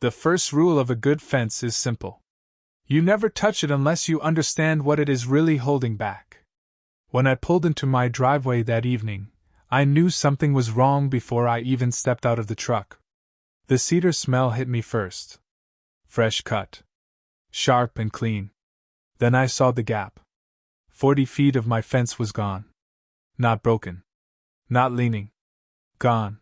The first rule of a good fence is simple. You never touch it unless you understand what it is really holding back. When I pulled into my driveway that evening, I knew something was wrong before I even stepped out of the truck. The cedar smell hit me first. Fresh cut. Sharp and clean. Then I saw the gap. 40 feet of my fence was gone. Not broken. Not leaning. Gone.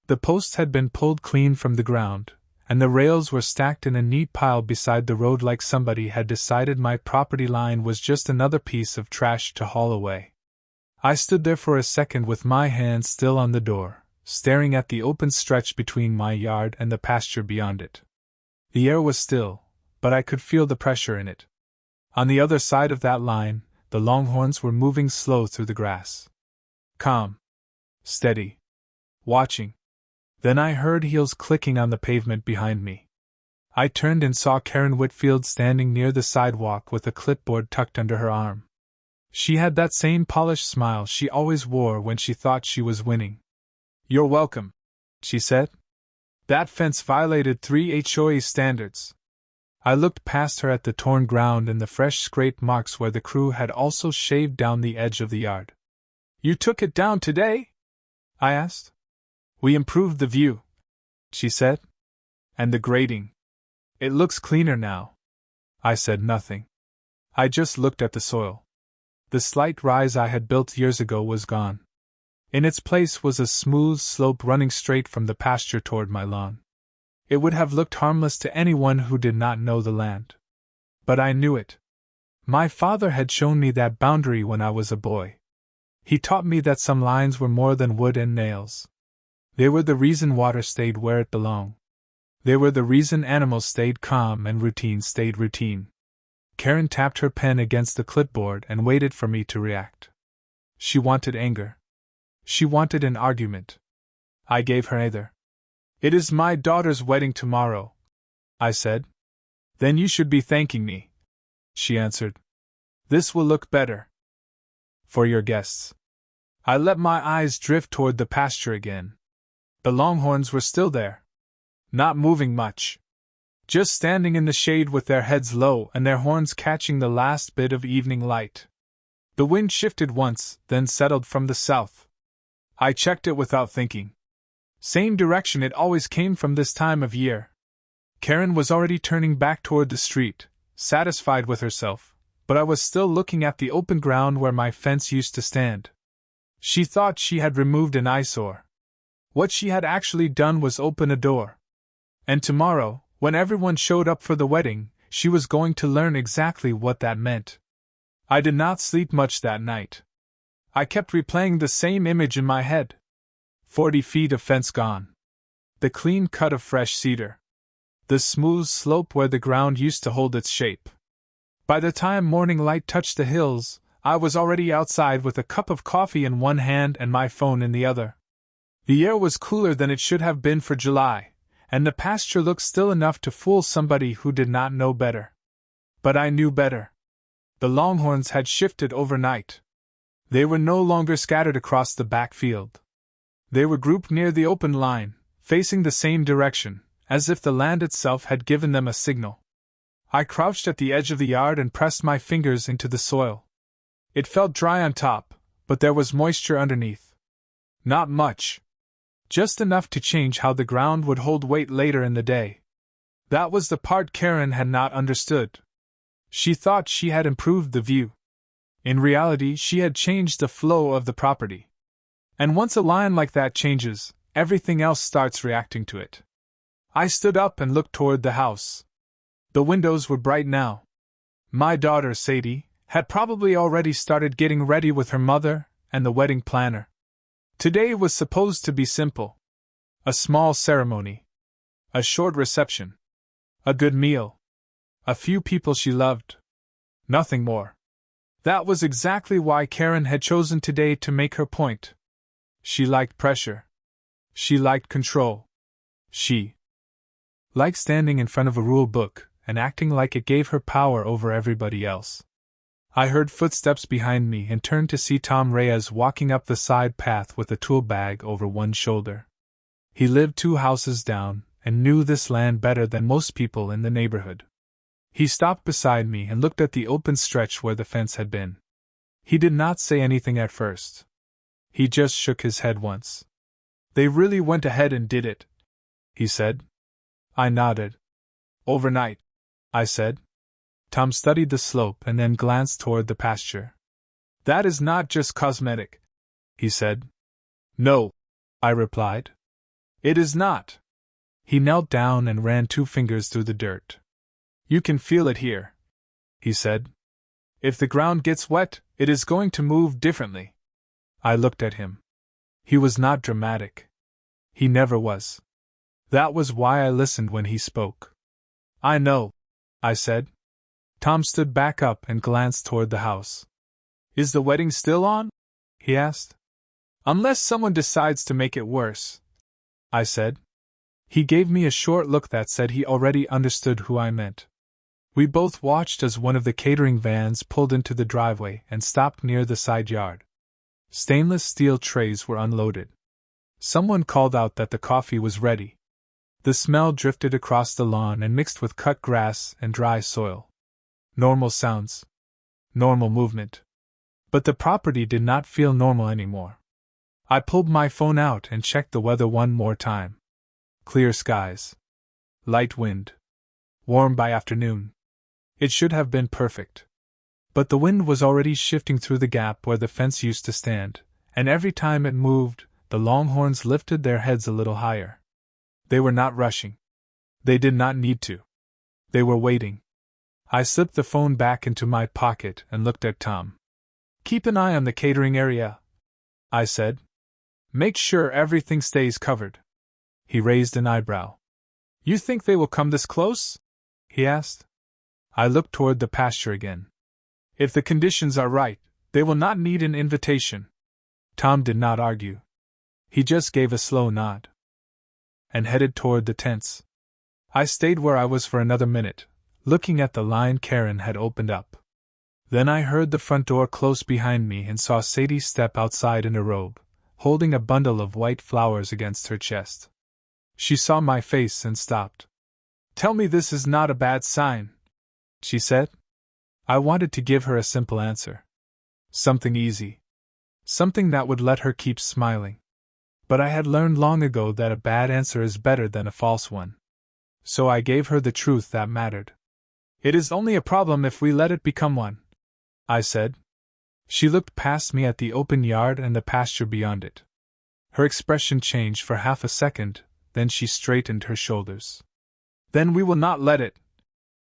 The posts had been pulled clean from the ground, and the rails were stacked in a neat pile beside the road like somebody had decided my property line was just another piece of trash to haul away. I stood there for a second with my hand still on the door, staring at the open stretch between my yard and the pasture beyond it. The air was still, but I could feel the pressure in it. On the other side of that line, the Longhorns were moving slow through the grass. Calm. Steady. Watching. Then I heard heels clicking on the pavement behind me. I turned and saw Karen Whitfield standing near the sidewalk with a clipboard tucked under her arm. She had that same polished smile she always wore when she thought she was winning. "You're welcome," she said. "That fence violated 3 HOA standards." I looked past her at the torn ground and the fresh scrape marks where the crew had also shaved down the edge of the yard. "You took it down today?" I asked. "We improved the view," she said. "And the grading. It looks cleaner now." I said nothing. I just looked at the soil. The slight rise I had built years ago was gone. In its place was a smooth slope running straight from the pasture toward my lawn. It would have looked harmless to anyone who did not know the land. But I knew it. My father had shown me that boundary when I was a boy. He taught me that some lines were more than wood and nails. They were the reason water stayed where it belonged. They were the reason animals stayed calm and routine stayed routine. Karen tapped her pen against the clipboard and waited for me to react. She wanted anger. She wanted an argument. I gave her neither. "It is my daughter's wedding tomorrow," I said. "Then you should be thanking me," she answered. "This will look better for your guests." I let my eyes drift toward the pasture again. The Longhorns were still there. Not moving much. Just standing in the shade with their heads low and their horns catching the last bit of evening light. The wind shifted once, then settled from the south. I checked it without thinking. Same direction it always came from this time of year. Karen was already turning back toward the street, satisfied with herself, but I was still looking at the open ground where my fence used to stand. She thought she had removed an eyesore. What she had actually done was open a door. And tomorrow, when everyone showed up for the wedding, she was going to learn exactly what that meant. I did not sleep much that night. I kept replaying the same image in my head. 40 feet of fence gone. The clean cut of fresh cedar. The smooth slope where the ground used to hold its shape. By the time morning light touched the hills, I was already outside with a cup of coffee in one hand and my phone in the other. The air was cooler than it should have been for July, and the pasture looked still enough to fool somebody who did not know better. But I knew better. The Longhorns had shifted overnight. They were no longer scattered across the backfield. They were grouped near the open line, facing the same direction, as if the land itself had given them a signal. I crouched at the edge of the yard and pressed my fingers into the soil. It felt dry on top, but there was moisture underneath. Not much. Just enough to change how the ground would hold weight later in the day. That was the part Karen had not understood. She thought she had improved the view. In reality, she had changed the flow of the property. And once a line like that changes, everything else starts reacting to it. I stood up and looked toward the house. The windows were bright now. My daughter, Sadie, had probably already started getting ready with her mother and the wedding planner. Today was supposed to be simple. A small ceremony. A short reception. A good meal. A few people she loved. Nothing more. That was exactly why Karen had chosen today to make her point. She liked pressure. She liked control. She liked standing in front of a rule book and acting like it gave her power over everybody else. I heard footsteps behind me and turned to see Tom Reyes walking up the side path with a tool bag over one shoulder. He lived 2 houses down, and knew this land better than most people in the neighborhood. He stopped beside me and looked at the open stretch where the fence had been. He did not say anything at first. He just shook his head once. "They really went ahead and did it," he said. I nodded. "Overnight," I said. Tom studied the slope and then glanced toward the pasture. "That is not just cosmetic," he said. "No," I replied. "It is not." He knelt down and ran 2 fingers through the dirt. "You can feel it here," he said. "If the ground gets wet, it is going to move differently." I looked at him. He was not dramatic. He never was. That was why I listened when he spoke. "I know," I said. Tom stood back up and glanced toward the house. "Is the wedding still on?" he asked. "Unless someone decides to make it worse," I said. He gave me a short look that said he already understood who I meant. We both watched as one of the catering vans pulled into the driveway and stopped near the side yard. Stainless steel trays were unloaded. Someone called out that the coffee was ready. The smell drifted across the lawn and mixed with cut grass and dry soil. Normal sounds. Normal movement. But the property did not feel normal anymore. I pulled my phone out and checked the weather one more time. Clear skies. Light wind. Warm by afternoon. It should have been perfect. But the wind was already shifting through the gap where the fence used to stand, and every time it moved, the Longhorns lifted their heads a little higher. They were not rushing. They did not need to. They were waiting. I slipped the phone back into my pocket and looked at Tom. "Keep an eye on the catering area," I said. "Make sure everything stays covered." He raised an eyebrow. "You think they will come this close?" he asked. I looked toward the pasture again. "If the conditions are right, they will not need an invitation." Tom did not argue. He just gave a slow nod and headed toward the tents. I stayed where I was for another minute, looking at the line Karen had opened up. Then I heard the front door close behind me and saw Sadie step outside in a robe, holding a bundle of white flowers against her chest. She saw my face and stopped. "Tell me this is not a bad sign," she said. I wanted to give her a simple answer. Something easy. Something that would let her keep smiling. But I had learned long ago that a bad answer is better than a false one. So I gave her the truth that mattered. "It is only a problem if we let it become one," I said. She looked past me at the open yard and the pasture beyond it. Her expression changed for half a second, then she straightened her shoulders. "Then we will not let it,"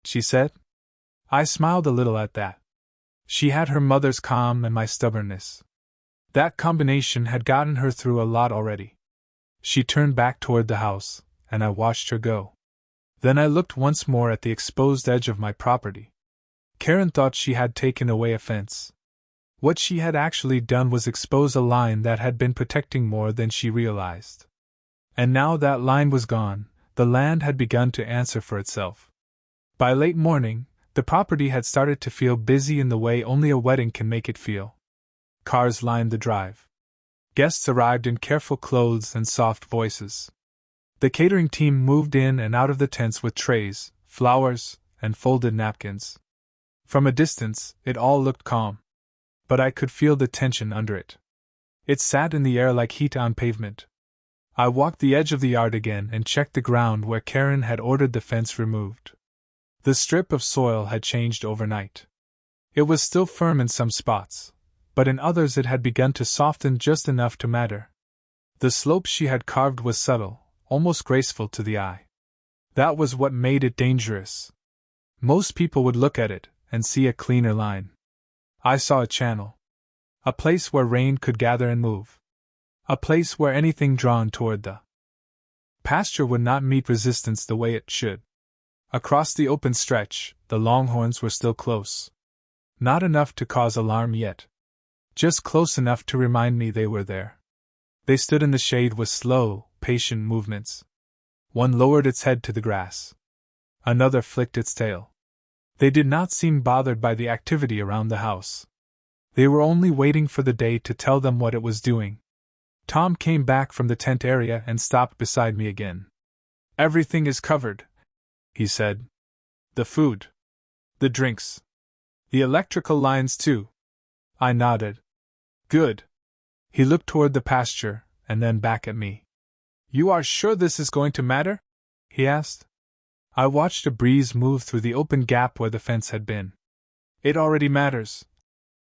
she said. I smiled a little at that. She had her mother's calm and my stubbornness. That combination had gotten her through a lot already. She turned back toward the house, and I watched her go. Then I looked once more at the exposed edge of my property. Karen thought she had taken away a fence. What she had actually done was expose a line that had been protecting more than she realized. And now that line was gone, the land had begun to answer for itself. By late morning, the property had started to feel busy in the way only a wedding can make it feel. Cars lined the drive. Guests arrived in careful clothes and soft voices. The catering team moved in and out of the tents with trays, flowers, and folded napkins. From a distance, it all looked calm. But I could feel the tension under it. It sat in the air like heat on pavement. I walked the edge of the yard again and checked the ground where Karen had ordered the fence removed. The strip of soil had changed overnight. It was still firm in some spots, but in others it had begun to soften just enough to matter. The slope she had carved was subtle, almost graceful to the eye. That was what made it dangerous. Most people would look at it and see a cleaner line. I saw a channel. A place where rain could gather and move. A place where anything drawn toward the pasture would not meet resistance the way it should. Across the open stretch, the Longhorns were still close. Not enough to cause alarm yet. Just close enough to remind me they were there. They stood in the shade with slow, patient movements. One lowered its head to the grass. Another flicked its tail. They did not seem bothered by the activity around the house. They were only waiting for the day to tell them what it was doing. Tom came back from the tent area and stopped beside me again. Everything is covered, he said. The food. The drinks. The electrical lines, too. I nodded. Good. He looked toward the pasture, and then back at me. You are sure this is going to matter? He asked. I watched a breeze move through the open gap where the fence had been. It already matters,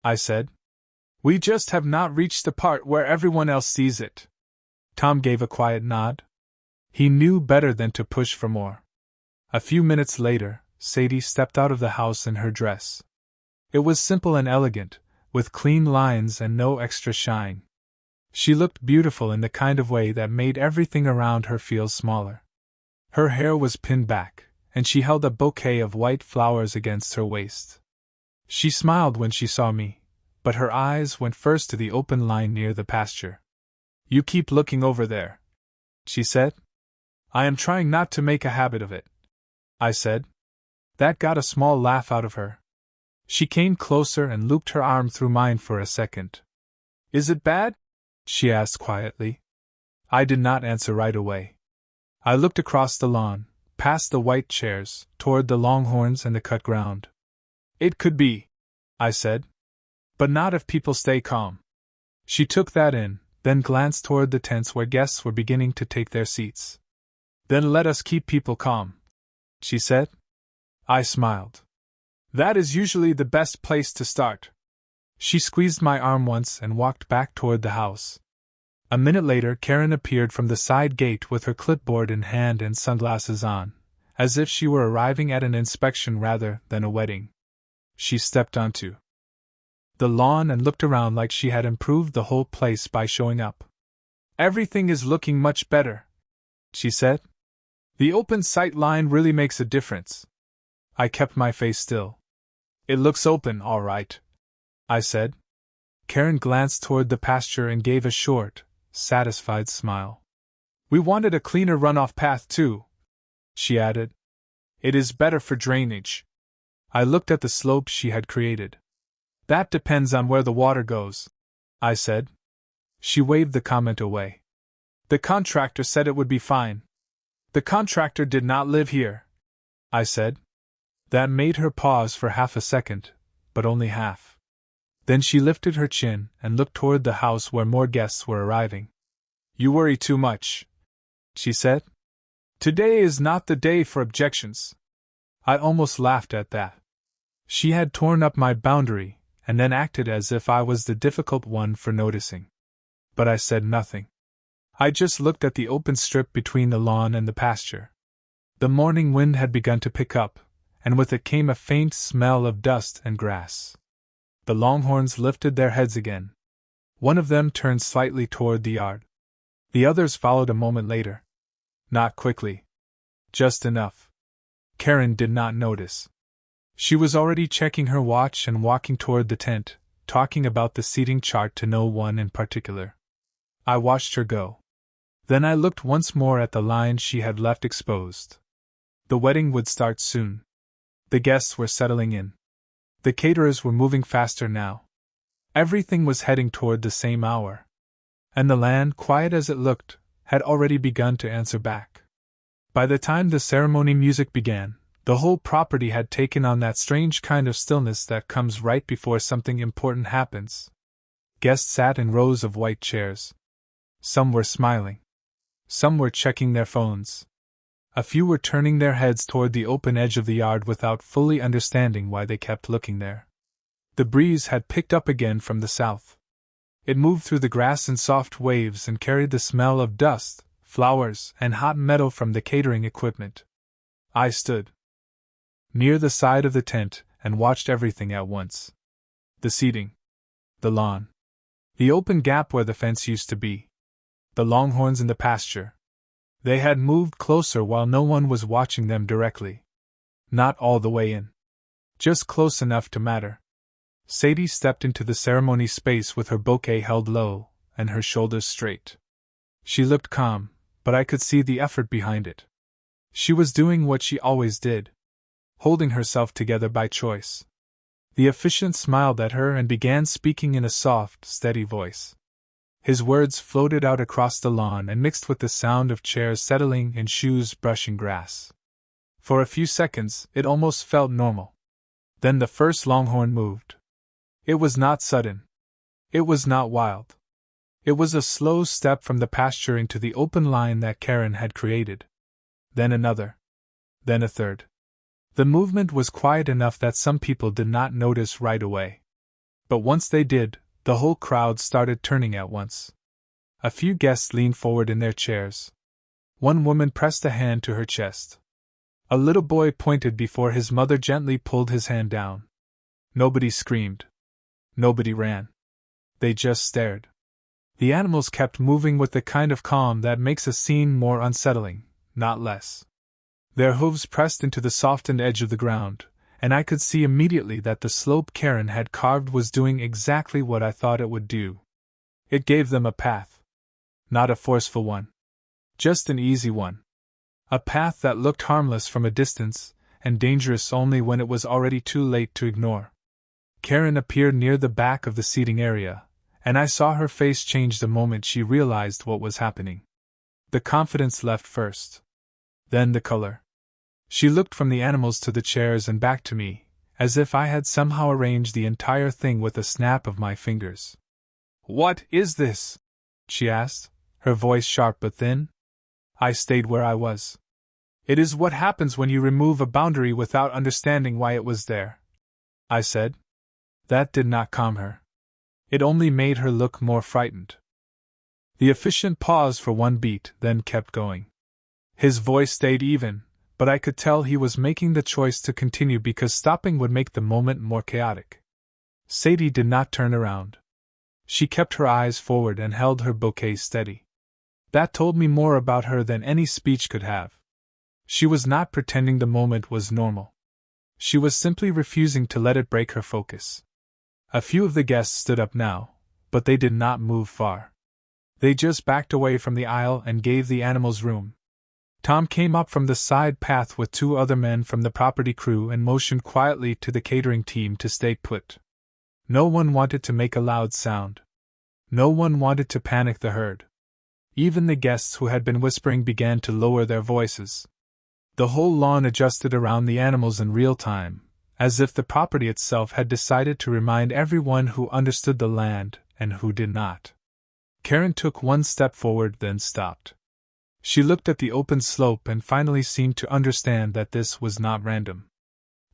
I said. We just have not reached the part where everyone else sees it. Tom gave a quiet nod. He knew better than to push for more. A few minutes later, Sadie stepped out of the house in her dress. It was simple and elegant, with clean lines and no extra shine. She looked beautiful in the kind of way that made everything around her feel smaller. Her hair was pinned back, and she held a bouquet of white flowers against her waist. She smiled when she saw me, but her eyes went first to the open line near the pasture. You keep looking over there, she said. I am trying not to make a habit of it, I said. That got a small laugh out of her. She came closer and looped her arm through mine for a second. Is it bad? She asked quietly. I did not answer right away. I looked across the lawn, past the white chairs, toward the Longhorns and the cut ground. It could be, I said. But not if people stay calm. She took that in, then glanced toward the tents where guests were beginning to take their seats. Then let us keep people calm, she said. I smiled. That is usually the best place to start. She squeezed my arm once and walked back toward the house. A minute later, Karen appeared from the side gate with her clipboard in hand and sunglasses on, as if she were arriving at an inspection rather than a wedding. She stepped onto the lawn and looked around like she had improved the whole place by showing up. Everything is looking much better, she said. The open sight line really makes a difference. I kept my face still. It looks open, all right, I said. Karen glanced toward the pasture and gave a short, satisfied smile. We wanted a cleaner runoff path too, she added. It is better for drainage. I looked at the slope she had created. That depends on where the water goes, I said. She waved the comment away. The contractor said it would be fine. The contractor did not live here, I said. That made her pause for half a second, but only half. Then she lifted her chin and looked toward the house where more guests were arriving. You worry too much, she said. Today is not the day for objections. I almost laughed at that. She had torn up my boundary, and then acted as if I was the difficult one for noticing. But I said nothing. I just looked at the open strip between the lawn and the pasture. The morning wind had begun to pick up, and with it came a faint smell of dust and grass. The Longhorns lifted their heads again. One of them turned slightly toward the yard. The others followed a moment later. Not quickly. Just enough. Karen did not notice. She was already checking her watch and walking toward the tent, talking about the seating chart to no one in particular. I watched her go. Then I looked once more at the line she had left exposed. The wedding would start soon. The guests were settling in. The caterers were moving faster now. Everything was heading toward the same hour. And the land, quiet as it looked, had already begun to answer back. By the time the ceremony music began, the whole property had taken on that strange kind of stillness that comes right before something important happens. Guests sat in rows of white chairs. Some were smiling. Some were checking their phones. A few were turning their heads toward the open edge of the yard without fully understanding why they kept looking there. The breeze had picked up again from the south. It moved through the grass in soft waves and carried the smell of dust, flowers, and hot metal from the catering equipment. I stood near the side of the tent and watched everything at once. The seating. The lawn. The open gap where the fence used to be. The Longhorns in the pasture. They had moved closer while no one was watching them directly. Not all the way in. Just close enough to matter. Sadie stepped into the ceremony space with her bouquet held low and her shoulders straight. She looked calm, but I could see the effort behind it. She was doing what she always did. Holding herself together by choice. The officiant smiled at her and began speaking in a soft, steady voice. His words floated out across the lawn and mixed with the sound of chairs settling and shoes brushing grass. For a few seconds, it almost felt normal. Then the first longhorn moved. It was not sudden. It was not wild. It was a slow step from the pasture into the open line that Karen had created. Then another. Then a third. The movement was quiet enough that some people did not notice right away. But once they did, the whole crowd started turning at once. A few guests leaned forward in their chairs. One woman pressed a hand to her chest. A little boy pointed before his mother gently pulled his hand down. Nobody screamed. Nobody ran. They just stared. The animals kept moving with the kind of calm that makes a scene more unsettling, not less. Their hooves pressed into the softened edge of the ground, and I could see immediately that the slope Karen had carved was doing exactly what I thought it would do. It gave them a path. Not a forceful one. Just an easy one. A path that looked harmless from a distance, and dangerous only when it was already too late to ignore. Karen appeared near the back of the seating area, and I saw her face change the moment she realized what was happening. The confidence left first. Then the color. She looked from the animals to the chairs and back to me, as if I had somehow arranged the entire thing with a snap of my fingers. "What is this?" she asked, her voice sharp but thin. I stayed where I was. "It is what happens when you remove a boundary without understanding why it was there," I said. That did not calm her. It only made her look more frightened. The officiant paused for one beat, then kept going. His voice stayed even, but I could tell he was making the choice to continue because stopping would make the moment more chaotic. Sadie did not turn around. She kept her eyes forward and held her bouquet steady. That told me more about her than any speech could have. She was not pretending the moment was normal. She was simply refusing to let it break her focus. A few of the guests stood up now, but they did not move far. They just backed away from the aisle and gave the animals room. Tom came up from the side path with two other men from the property crew and motioned quietly to the catering team to stay put. No one wanted to make a loud sound. No one wanted to panic the herd. Even the guests who had been whispering began to lower their voices. The whole lawn adjusted around the animals in real time, as if the property itself had decided to remind everyone who understood the land and who did not. Karen took one step forward, then stopped. She looked at the open slope and finally seemed to understand that this was not random.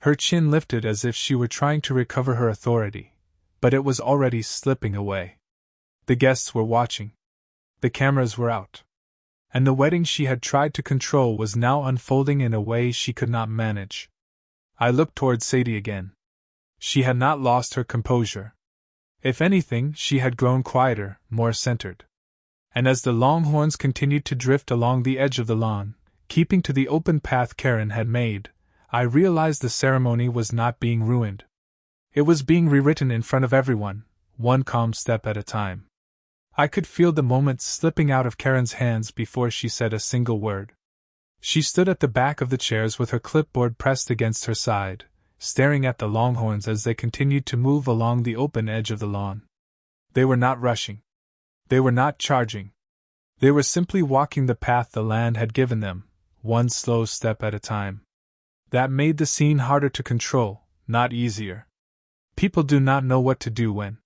Her chin lifted as if she were trying to recover her authority, but it was already slipping away. The guests were watching. The cameras were out. And the wedding she had tried to control was now unfolding in a way she could not manage. I looked toward Sadie again. She had not lost her composure. If anything, she had grown quieter, more centered. And as the Longhorns continued to drift along the edge of the lawn, keeping to the open path Karen had made, I realized the ceremony was not being ruined. It was being rewritten in front of everyone, one calm step at a time. I could feel the moments slipping out of Karen's hands before she said a single word. She stood at the back of the chairs with her clipboard pressed against her side, staring at the Longhorns as they continued to move along the open edge of the lawn. They were not rushing. They were not charging. They were simply walking the path the land had given them, one slow step at a time. That made the scene harder to control, not easier. People do not know what to do when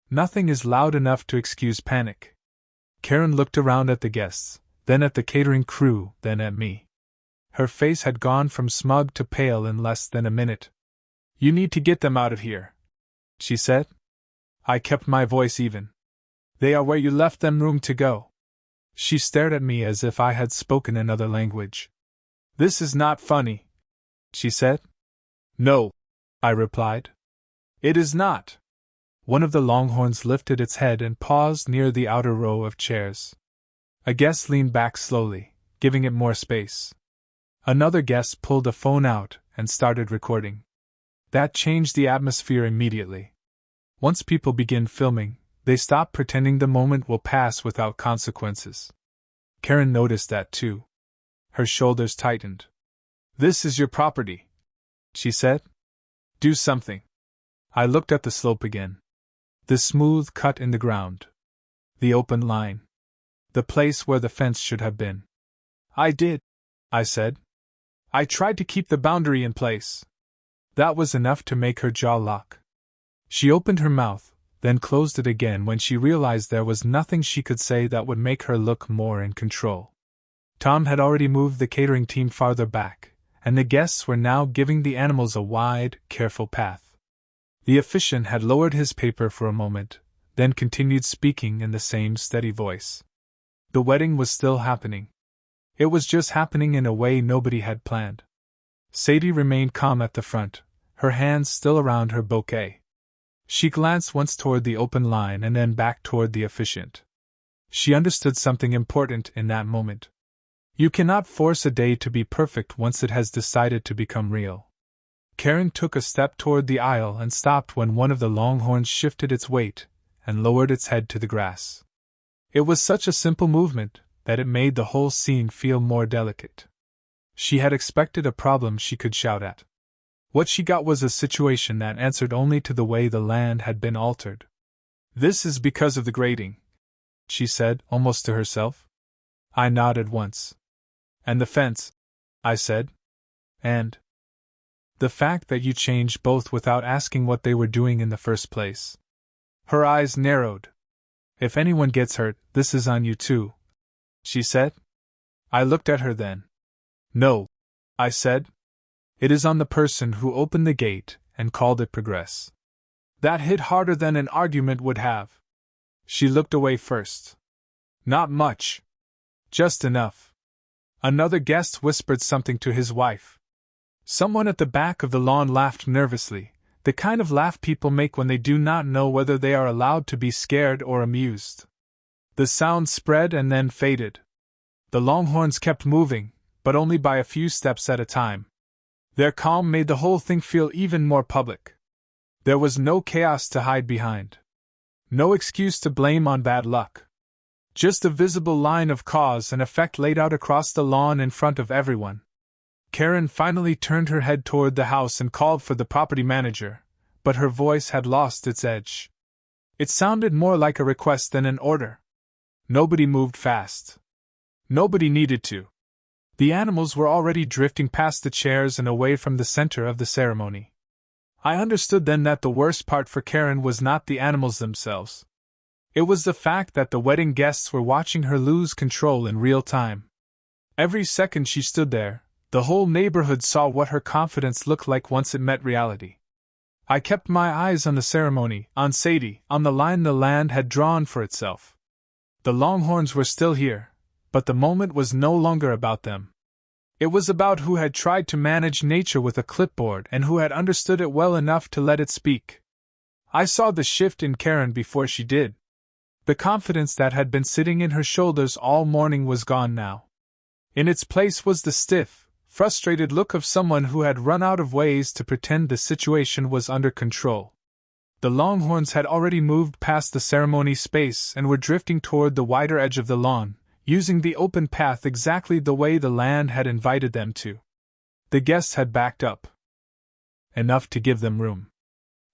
nothing is loud enough to excuse panic. Karen looked around at the guests, then at the catering crew, then at me. Her face had gone from smug to pale in less than a minute. "You need to get them out of here," she said. I kept my voice even. "They are where you left them room to go." She stared at me as if I had spoken another language. "This is not funny," she said. "No," I replied. "It is not." One of the Longhorns lifted its head and paused near the outer row of chairs. A guest leaned back slowly, giving it more space. Another guest pulled a phone out and started recording. That changed the atmosphere immediately. Once people begin filming, they stop pretending the moment will pass without consequences. Karen noticed that too. Her shoulders tightened. "This is your property," she said. "Do something." I looked at the slope again. The smooth cut in the ground. The open line. The place where the fence should have been. I did, I said. I tried to keep the boundary in place. That was enough to make her jaw lock. She opened her mouth, then closed it again when she realized there was nothing she could say that would make her look more in control. Tom had already moved the catering team farther back, and the guests were now giving the animals a wide, careful path. The officiant had lowered his paper for a moment, then continued speaking in the same steady voice. The wedding was still happening. It was just happening in a way nobody had planned. Sadie remained calm at the front, her hands still around her bouquet. She glanced once toward the open line and then back toward the officiant. She understood something important in that moment. You cannot force a day to be perfect once it has decided to become real. Karen took a step toward the aisle and stopped when one of the Longhorns shifted its weight and lowered its head to the grass. It was such a simple movement that it made the whole scene feel more delicate. She had expected a problem she could shout at. What she got was a situation that answered only to the way the land had been altered. "This is because of the grading," she said, almost to herself. I nodded once. "And the fence," I said. "And the fact that you changed both without asking what they were doing in the first place." Her eyes narrowed. "If anyone gets hurt, this is on you too," she said. I looked at her then. "No," I said. "It is on the person who opened the gate and called it progress." That hit harder than an argument would have. She looked away first. "Not much. Just enough." Another guest whispered something to his wife. Someone at the back of the lawn laughed nervously, the kind of laugh people make when they do not know whether they are allowed to be scared or amused. The sound spread and then faded. The Longhorns kept moving, but only by a few steps at a time. Their calm made the whole thing feel even more public. There was no chaos to hide behind. No excuse to blame on bad luck. Just a visible line of cause and effect laid out across the lawn in front of everyone. Karen finally turned her head toward the house and called for the property manager, but her voice had lost its edge. It sounded more like a request than an order. Nobody moved fast. Nobody needed to. The animals were already drifting past the chairs and away from the center of the ceremony. I understood then that the worst part for Karen was not the animals themselves. It was the fact that the wedding guests were watching her lose control in real time. Every second she stood there, the whole neighborhood saw what her confidence looked like once it met reality. I kept my eyes on the ceremony, on Sadie, on the line the land had drawn for itself. The Longhorns were still here, but the moment was no longer about them. It was about who had tried to manage nature with a clipboard and who had understood it well enough to let it speak. I saw the shift in Karen before she did. The confidence that had been sitting in her shoulders all morning was gone now. In its place was the stiff, frustrated look of someone who had run out of ways to pretend the situation was under control. The Longhorns had already moved past the ceremony space and were drifting toward the wider edge of the lawn, using the open path exactly the way the land had invited them to. The guests had backed up enough to give them room.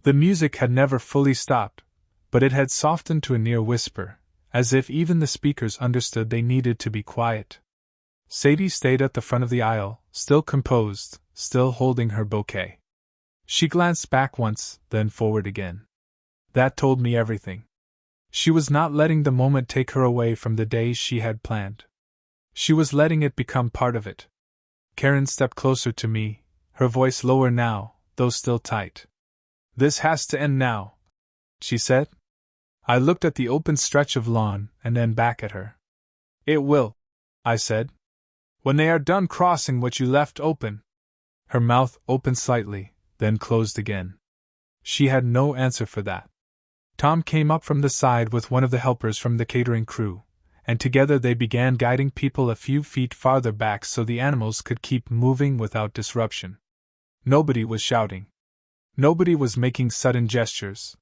The music had never fully stopped, but it had softened to a near whisper, as if even the speakers understood they needed to be quiet. Sadie stayed at the front of the aisle, still composed, still holding her bouquet. She glanced back once, then forward again. That told me everything. She was not letting the moment take her away from the day she had planned. She was letting it become part of it. Karen stepped closer to me, her voice lower now, though still tight. "This has to end now," she said. I looked at the open stretch of lawn and then back at her. "It will," I said. "When they are done crossing what you left open." Her mouth opened slightly, then closed again. She had no answer for that. Tom came up from the side with one of the helpers from the catering crew, and together they began guiding people a few feet farther back so the animals could keep moving without disruption. Nobody was shouting. Nobody was making sudden gestures.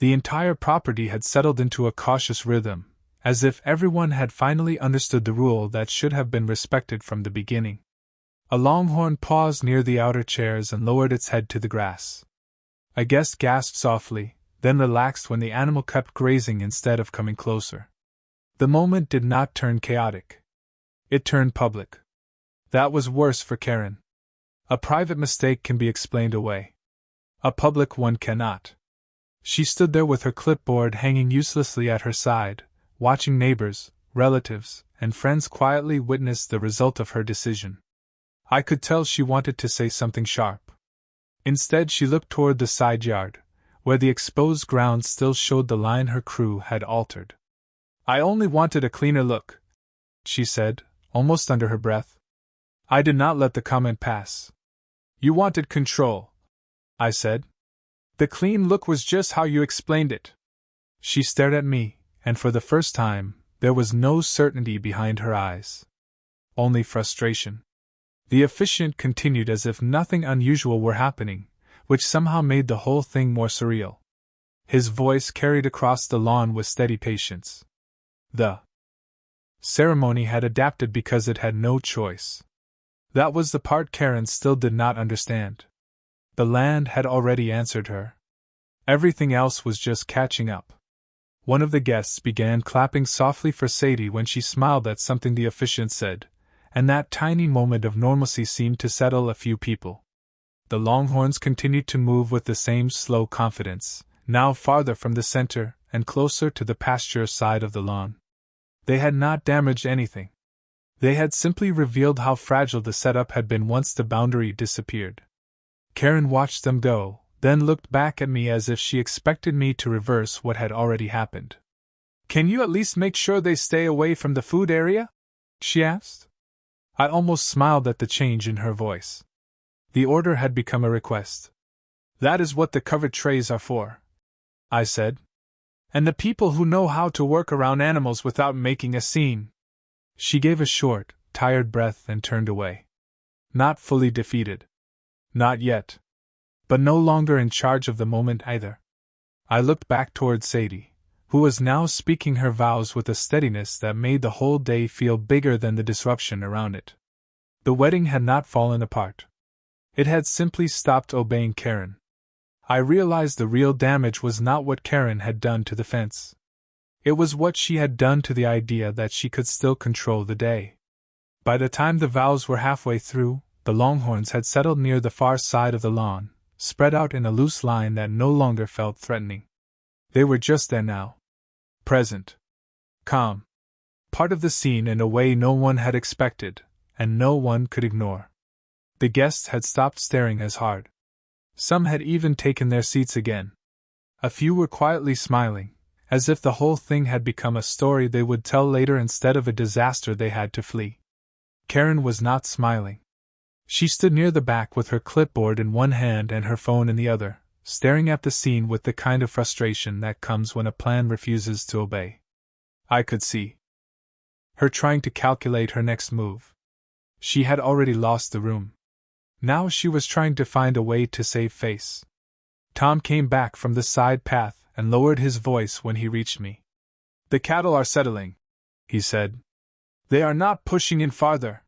The entire property had settled into a cautious rhythm, as if everyone had finally understood the rule that should have been respected from the beginning. A Longhorn paused near the outer chairs and lowered its head to the grass. A guest gasped softly, then relaxed when the animal kept grazing instead of coming closer. The moment did not turn chaotic. It turned public. That was worse for Karen. A private mistake can be explained away. A public one cannot. She stood there with her clipboard hanging uselessly at her side, watching neighbors, relatives, and friends quietly witness the result of her decision. I could tell she wanted to say something sharp. Instead, she looked toward the side yard, where the exposed ground still showed the line her crew had altered. "I only wanted a cleaner look," she said, almost under her breath. I did not let the comment pass. "You wanted control," I said. "The clean look was just how you explained it." She stared at me, and for the first time, there was no certainty behind her eyes. Only frustration. The officiant continued as if nothing unusual were happening, which somehow made the whole thing more surreal. His voice carried across the lawn with steady patience. The ceremony had adapted because it had no choice. That was the part Karen still did not understand. The land had already answered her. Everything else was just catching up. One of the guests began clapping softly for Sadie when she smiled at something the officiant said, and that tiny moment of normalcy seemed to settle a few people. The Longhorns continued to move with the same slow confidence, now farther from the center and closer to the pasture side of the lawn. They had not damaged anything. They had simply revealed how fragile the setup had been once the boundary disappeared. Karen watched them go, then looked back at me as if she expected me to reverse what had already happened. "Can you at least make sure they stay away from the food area?" she asked. I almost smiled at the change in her voice. The order had become a request. "That is what the covered trays are for," I said. "And the people who know how to work around animals without making a scene." She gave a short, tired breath and turned away. Not fully defeated. Not yet. But no longer in charge of the moment either. I looked back toward Sadie, who was now speaking her vows with a steadiness that made the whole day feel bigger than the disruption around it. The wedding had not fallen apart. It had simply stopped obeying Karen. I realized the real damage was not what Karen had done to the fence. It was what she had done to the idea that she could still control the day. By the time the vows were halfway through, the Longhorns had settled near the far side of the lawn, spread out in a loose line that no longer felt threatening. They were just there now. Present. Calm. Part of the scene in a way no one had expected, and no one could ignore. The guests had stopped staring as hard. Some had even taken their seats again. A few were quietly smiling, as if the whole thing had become a story they would tell later instead of a disaster they had to flee. Karen was not smiling. She stood near the back with her clipboard in one hand and her phone in the other, staring at the scene with the kind of frustration that comes when a plan refuses to obey. I could see her trying to calculate her next move. She had already lost the room. Now she was trying to find a way to save face. Tom came back from the side path and lowered his voice when he reached me. "The cattle are settling," he said. "They are not pushing in farther."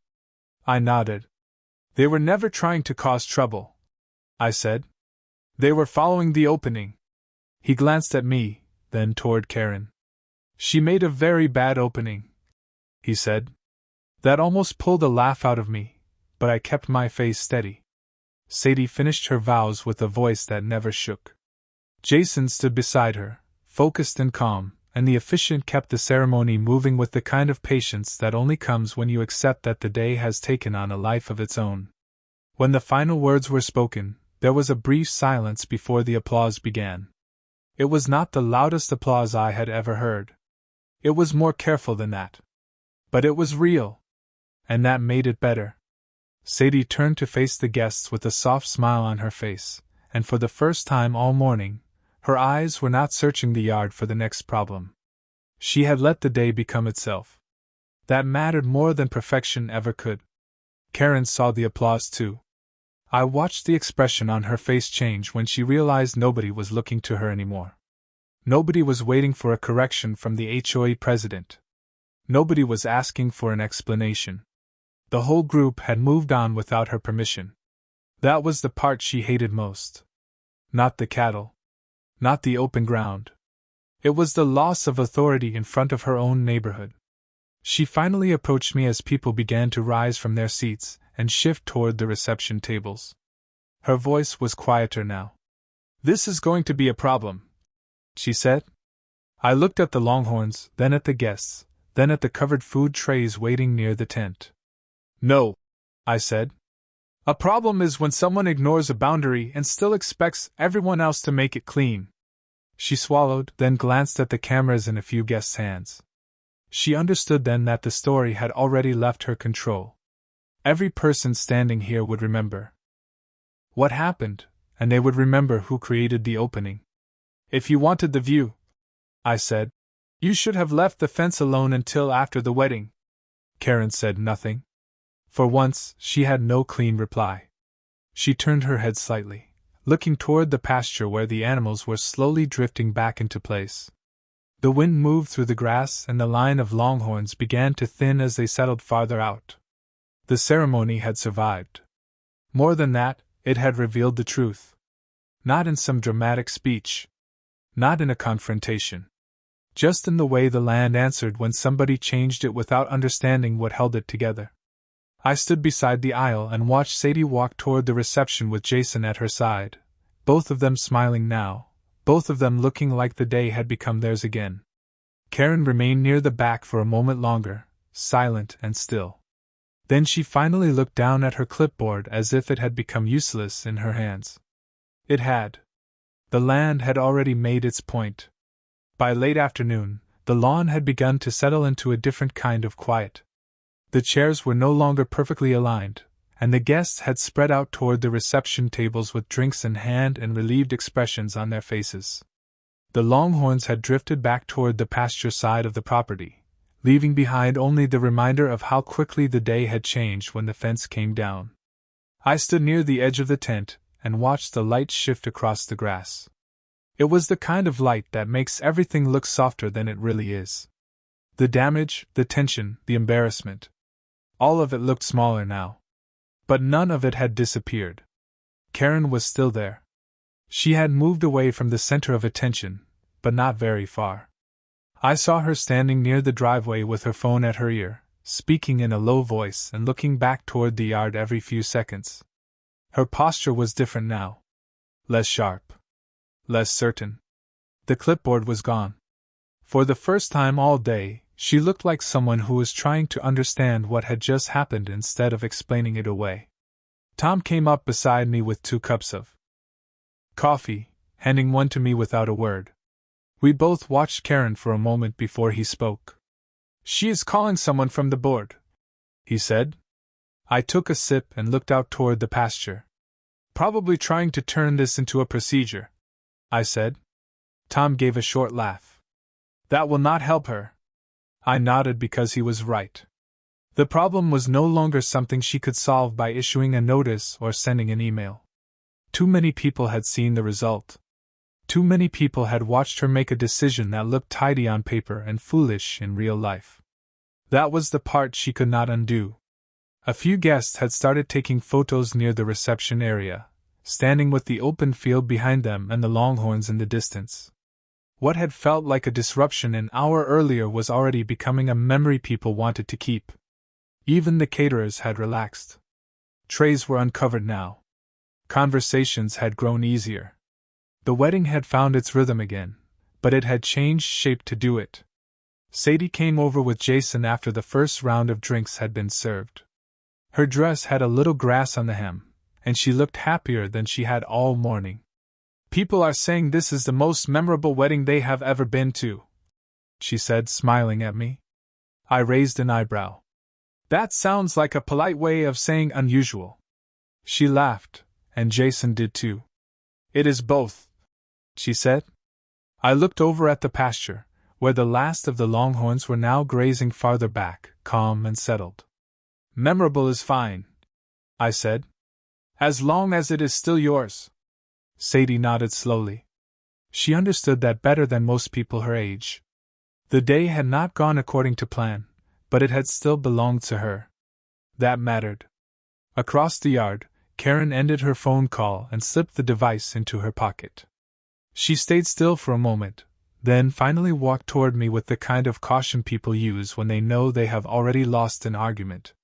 I nodded. "They were never trying to cause trouble," I said. "They were following the opening." He glanced at me, then toward Karen. "She made a very bad opening," he said. That almost pulled a laugh out of me, but I kept my face steady. Sadie finished her vows with a voice that never shook. Jason stood beside her, focused and calm, and the officiant kept the ceremony moving with the kind of patience that only comes when you accept that the day has taken on a life of its own. When the final words were spoken, there was a brief silence before the applause began. It was not the loudest applause I had ever heard. It was more careful than that. But it was real. And that made it better. Sadie turned to face the guests with a soft smile on her face, and for the first time all morning, her eyes were not searching the yard for the next problem. She had let the day become itself. That mattered more than perfection ever could. Karen saw the applause too. I watched the expression on her face change when she realized nobody was looking to her anymore. Nobody was waiting for a correction from the HOA president. Nobody was asking for an explanation. The whole group had moved on without her permission. That was the part she hated most. Not the cattle. not the open ground. It was the loss of authority in front of her own neighborhood. She finally approached me as people began to rise from their seats and shift toward the reception tables. Her voice was quieter now. "This is going to be a problem," she said. I looked at the Longhorns, then at the guests, then at the covered food trays waiting near the tent. "No," I said. "A problem is when someone ignores a boundary and still expects everyone else to make it clean." She swallowed, then glanced at the cameras in a few guests' hands. She understood then that the story had already left her control. Every person standing here would remember what happened, and they would remember who created the opening. "If you wanted the view," I said, "you should have left the fence alone until after the wedding." Karen said nothing. For once, she had no clean reply. She turned her head slightly, looking toward the pasture where the animals were slowly drifting back into place. The wind moved through the grass and the line of Longhorns began to thin as they settled farther out. The ceremony had survived. More than that, it had revealed the truth. Not in some dramatic speech. Not in a confrontation. Just in the way the land answered when somebody changed it without understanding what held it together. I stood beside the aisle and watched Sadie walk toward the reception with Jason at her side, both of them smiling now, both of them looking like the day had become theirs again. Karen remained near the back for a moment longer, silent and still. Then she finally looked down at her clipboard as if it had become useless in her hands. It had. The land had already made its point. By late afternoon, the lawn had begun to settle into a different kind of quiet. The chairs were no longer perfectly aligned, and the guests had spread out toward the reception tables with drinks in hand and relieved expressions on their faces. The Longhorns had drifted back toward the pasture side of the property, leaving behind only the reminder of how quickly the day had changed when the fence came down. I stood near the edge of the tent and watched the light shift across the grass. It was the kind of light that makes everything look softer than it really is. The damage, the tension, the embarrassment. All of it looked smaller now. But none of it had disappeared. Karen was still there. She had moved away from the center of attention, but not very far. I saw her standing near the driveway with her phone at her ear, speaking in a low voice and looking back toward the yard every few seconds. Her posture was different now. Less sharp. Less certain. The clipboard was gone. For the first time all day, she looked like someone who was trying to understand what had just happened instead of explaining it away. Tom came up beside me with 2 cups of coffee, handing one to me without a word. We both watched Karen for a moment before he spoke. "She is calling someone from the board," he said. I took a sip and looked out toward the pasture. "Probably trying to turn this into a procedure," I said. Tom gave a short laugh. "That will not help her." I nodded because he was right. The problem was no longer something she could solve by issuing a notice or sending an email. Too many people had seen the result. Too many people had watched her make a decision that looked tidy on paper and foolish in real life. That was the part she could not undo. A few guests had started taking photos near the reception area, standing with the open field behind them and the Longhorns in the distance. What had felt like a disruption an hour earlier was already becoming a memory people wanted to keep. Even the caterers had relaxed. Trays were uncovered now. Conversations had grown easier. The wedding had found its rhythm again, but it had changed shape to do it. Sadie came over with Jason after the first round of drinks had been served. Her dress had a little grass on the hem, and she looked happier than she had all morning. "People are saying this is the most memorable wedding they have ever been to," she said, smiling at me. I raised an eyebrow. "That sounds like a polite way of saying unusual." She laughed, and Jason did too. "It is both," she said. I looked over at the pasture, where the last of the Longhorns were now grazing farther back, calm and settled. "Memorable is fine," I said. "As long as it is still yours." Sadie nodded slowly. She understood that better than most people her age. The day had not gone according to plan, but it had still belonged to her. That mattered. Across the yard, Karen ended her phone call and slipped the device into her pocket. She stayed still for a moment, then finally walked toward me with the kind of caution people use when they know they have already lost an argument.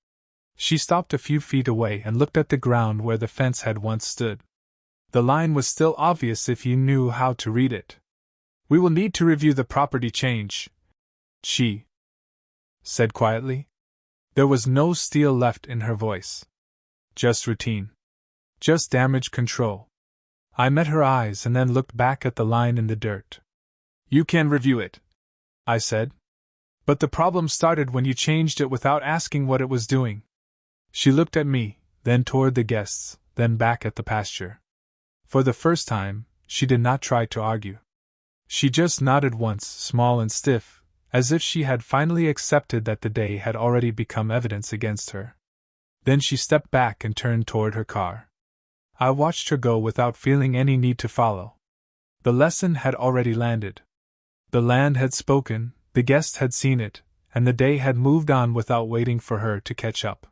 She stopped a few feet away and looked at the ground where the fence had once stood. The line was still obvious if you knew how to read it. "We will need to review the property change," she said quietly. There was no steel left in her voice. Just routine. Just damage control. I met her eyes and then looked back at the line in the dirt. "You can review it," I said. "But the problem started when you changed it without asking what it was doing." She looked at me, then toward the guests, then back at the pasture. For the first time, she did not try to argue. She just nodded once, small and stiff, as if she had finally accepted that the day had already become evidence against her. Then she stepped back and turned toward her car. I watched her go without feeling any need to follow. The lesson had already landed. The land had spoken, the guests had seen it, and the day had moved on without waiting for her to catch up.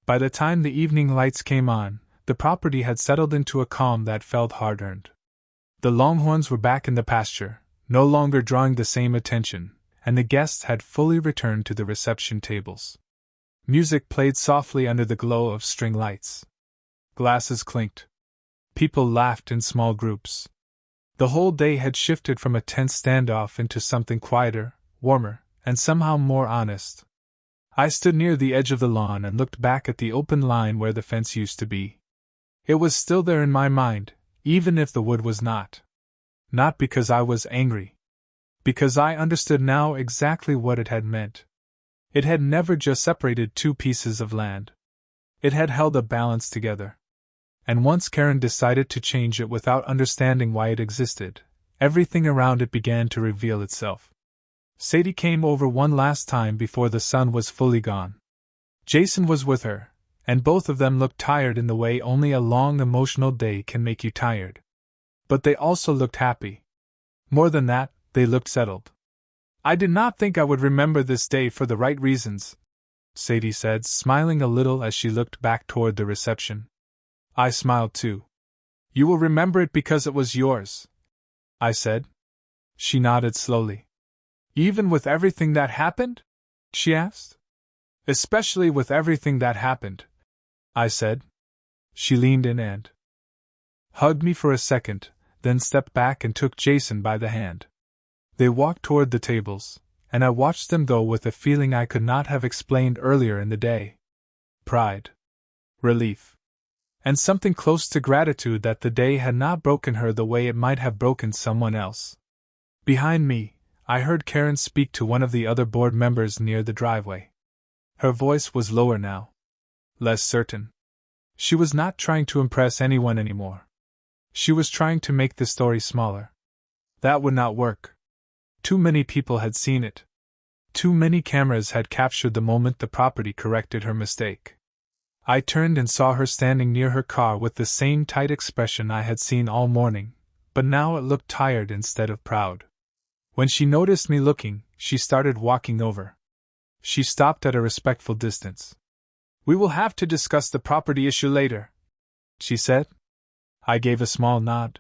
By the time the evening lights came on, the property had settled into a calm that felt hard-earned. The Longhorns were back in the pasture, no longer drawing the same attention, and the guests had fully returned to the reception tables. Music played softly under the glow of string lights. Glasses clinked. People laughed in small groups. The whole day had shifted from a tense standoff into something quieter, warmer, and somehow more honest. I stood near the edge of the lawn and looked back at the open line where the fence used to be. It was still there in my mind, even if the wood was not. Not because I was angry. Because I understood now exactly what it had meant. It had never just separated two pieces of land. It had held a balance together. And once Karen decided to change it without understanding why it existed, everything around it began to reveal itself. Sadie came over one last time before the sun was fully gone. Jason was with her, and both of them looked tired in the way only a long emotional day can make you tired. But they also looked happy. More than that, they looked settled. "I did not think I would remember this day for the right reasons," Sadie said, smiling a little as she looked back toward the reception. I smiled too. "You will remember it because it was yours," I said. She nodded slowly. "Even with everything that happened?" she asked. "Especially with everything that happened," I said. She leaned in and hugged me for a second, then stepped back and took Jason by the hand. They walked toward the tables, and I watched them go with a feeling I could not have explained earlier in the day. Pride. Relief. And something close to gratitude that the day had not broken her the way it might have broken someone else. Behind me, I heard Karen speak to one of the other board members near the driveway. Her voice was lower now. Less certain. She was not trying to impress anyone anymore. She was trying to make the story smaller. That would not work. Too many people had seen it. Too many cameras had captured the moment the property corrected her mistake. I turned and saw her standing near her car with the same tight expression I had seen all morning, but now it looked tired instead of proud. When she noticed me looking, she started walking over. She stopped at a respectful distance. "We will have to discuss the property issue later," she said. I gave a small nod.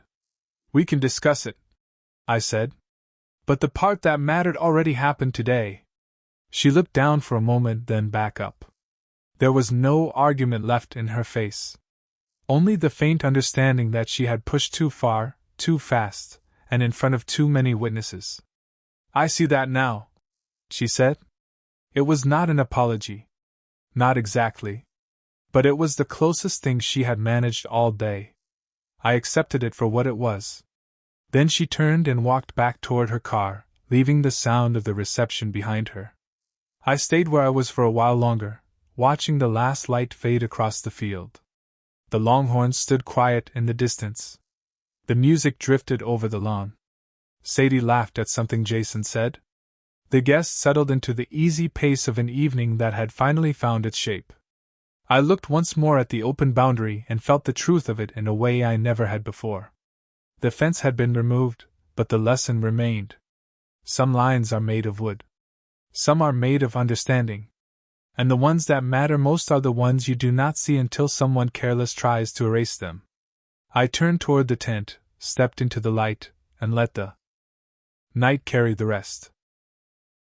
"We can discuss it," I said. "But the part that mattered already happened today." She looked down for a moment, then back up. There was no argument left in her face. Only the faint understanding that she had pushed too far, too fast, and in front of too many witnesses. "I see that now," she said. It was not an apology. Not exactly. But it was the closest thing she had managed all day. I accepted it for what it was. Then she turned and walked back toward her car, leaving the sound of the reception behind her. I stayed where I was for a while longer, watching the last light fade across the field. The Longhorns stood quiet in the distance. The music drifted over the lawn. Sadie laughed at something Jason said. The guests settled into the easy pace of an evening that had finally found its shape. I looked once more at the open boundary and felt the truth of it in a way I never had before. The fence had been removed, but the lesson remained. Some lines are made of wood. Some are made of understanding. And the ones that matter most are the ones you do not see until someone careless tries to erase them. I turned toward the tent, stepped into the light, and let the night carry the rest.